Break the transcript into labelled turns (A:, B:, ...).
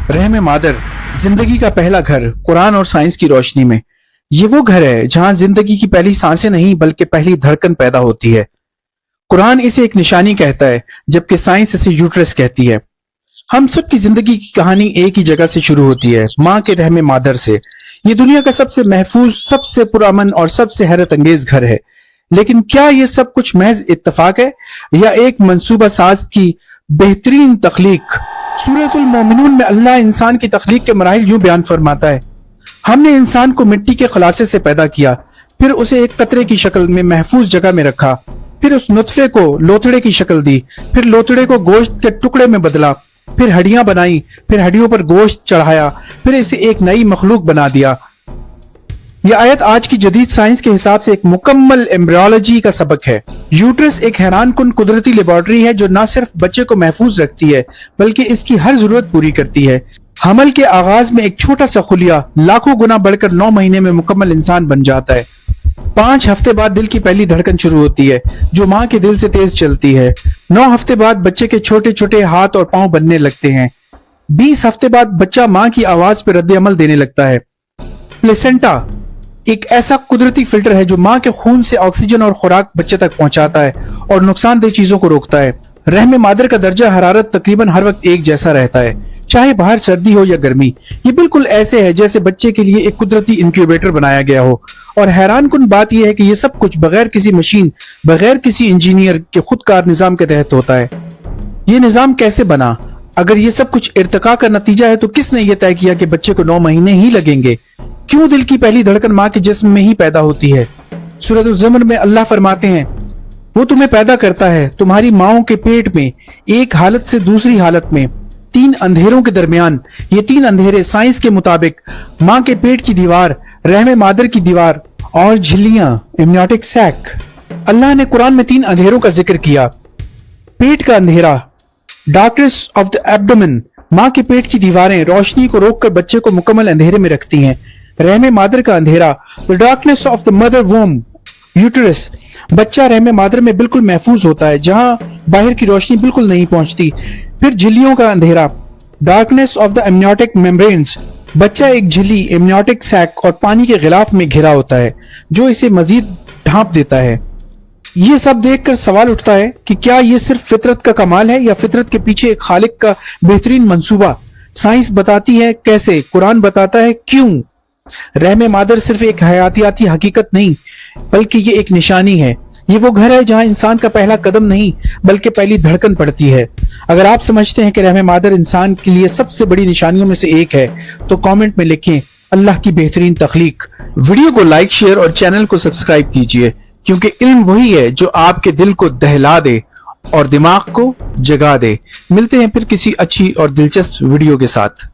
A: रहम मादर, जिंदगी का पहला घर, कुरान और साइंस की रोशनी में। ये वो घर है जहां जिंदगी की पहली सांसें नहीं बल्कि पहली धड़कन पैदा होती है। कुरान इसे एक निशानी कहता है, जबकि साइंस इसे यूट्रस कहती है। हम सब की जिंदगी की कहानी एक ही जगह से शुरू होती है, माँ के रहम मादर से। ये दुनिया का सबसे महफूज, सबसे पुरअमन और सबसे हैरत अंगेज घर है। लेकिन क्या ये सब कुछ महज इत्तफाक है या एक मंसूबा साज की बेहतरीन तख्लीक? सूरतुल मोमिनून में अल्लाह इंसान की तख्लीक के मराहिल यूं बयान फरमाता है, हमने इंसान को मिट्टी के खलासे से पैदा किया, फिर उसे एक कतरे की शक्ल में महफूज जगह में रखा, फिर उस नुत्फे को लोथड़े की शक्ल दी, फिर लोथड़े को गोश्त के टुकड़े में बदला, फिर हड्डियां बनाई, फिर हड्डियों पर गोश्त चढ़ाया, फिर इसे एक नई मखलूक बना दिया। यह आयत आज की जदीद साइंस के हिसाब से एक मुकम्मल एम्ब्रियोलॉजी का सबक है। यूट्रस एक हैरान कुन कुदरती लेबोरेटरी है जो न सिर्फ बच्चे को महफूज रखती है बल्कि इसकी हर जरूरत पूरी करती है। हमल के आगाज में एक छोटा सा खुलिया लाखों गुना बढ़कर 9 महीने में मुकम्मल इंसान बन जाता है। 5 हफ्ते बाद दिल की पहली धड़कन शुरू होती है जो माँ के दिल से तेज चलती है। 9 हफ्ते बाद बच्चे के छोटे छोटे हाथ और पांव बनने लगते हैं। 20 हफ्ते बाद बच्चा माँ की आवाज पर रद्द अमल देने लगता है। प्लेसेंटा एक ऐसा कुदरती फिल्टर है जो माँ के खून से ऑक्सीजन और खुराक बच्चे तक पहुंचाता है और नुकसानदेह चीजों को रोकता है। रहम मादर का दर्जा हरारत तकरीबन हर वक्त एक जैसा रहता है, चाहे बाहर सर्दी हो या गर्मी। ये बिल्कुल ऐसे है जैसे बच्चे के लिए एक कुदरती इंक्यूबेटर बनाया गया हो। और हैरान कुन बात यह है कि ये सब कुछ बगैर किसी मशीन, बगैर किसी इंजीनियर के खुदकार निजाम के तहत होता है। ये निजाम कैसे बना? अगर ये सब कुछ इर्तिका का नतीजा है तो किसने ये तय किया कि बच्चे को 9 महीने ही लगेंगे? क्यों दिल की पहली धड़कन माँ के जिस्म में ही पैदा होती है? सूरह ज़ुमर में अल्लाह फरमाते हैं, वो तुम्हें पैदा करता है तुम्हारी माओं के पेट में, एक हालत से दूसरी हालत में, 3 अंधेरों के दरमियान। ये 3 अंधेरे साइंस के मुताबिक माँ के पेट की दीवार, रहम मादर की दीवार और झिल्लियां, एमनियोटिक सैक। अल्लाह ने कुरान में 3 अंधेरों का जिक्र किया। पेट का अंधेरा, डार्कनेस ऑफ द एब्डोमेन, माँ के पेट की दीवारें रोशनी को रोककर बच्चे को मुकम्मल अंधेरे में रखती हैं। रहम मादर का अंधेरा, the darkness of the mother womb, uterus, बच्चा रहम मादर में बिल्कुल महफूज होता है जहां बाहर की रोशनी बिल्कुल नहीं पहुंचती। फिर झिल्लियों का अंधेरा, darkness of the amniotic membranes, बच्चा एक झिल्ली, एमनियोटिक सैक और पानी के गिलाफ में घिरा होता है जो इसे मजीद ढांप देता है। ये सब देखकर सवाल उठता है कि क्या ये सिर्फ फितरत का कमाल है या फितरत के पीछे एक खालिक का बेहतरीन मंसूबा? साइंस बताती है कैसे, कुरान बताता है क्यों। रहम मादर सिर्फ एक हयातियाती हकीकत नहीं बल्कि ये एक निशानी है। ये वो घर है जहां इंसान का पहला कदम नहीं बल्कि पहली धड़कन पड़ती है। अगर आप समझते हैं कि रहम मादर इंसान के लिए सबसे बड़ी निशानियों में से एक है तो कमेंट में लिखें अल्लाह की बेहतरीन तख्लीक। वीडियो को लाइक, शेयर और चैनल को सब्सक्राइब कीजिए, क्योंकि इल्म वही है जो आपके दिल को दहला दे और दिमाग को जगा दे। मिलते हैं फिर किसी अच्छी और दिलचस्प वीडियो के साथ।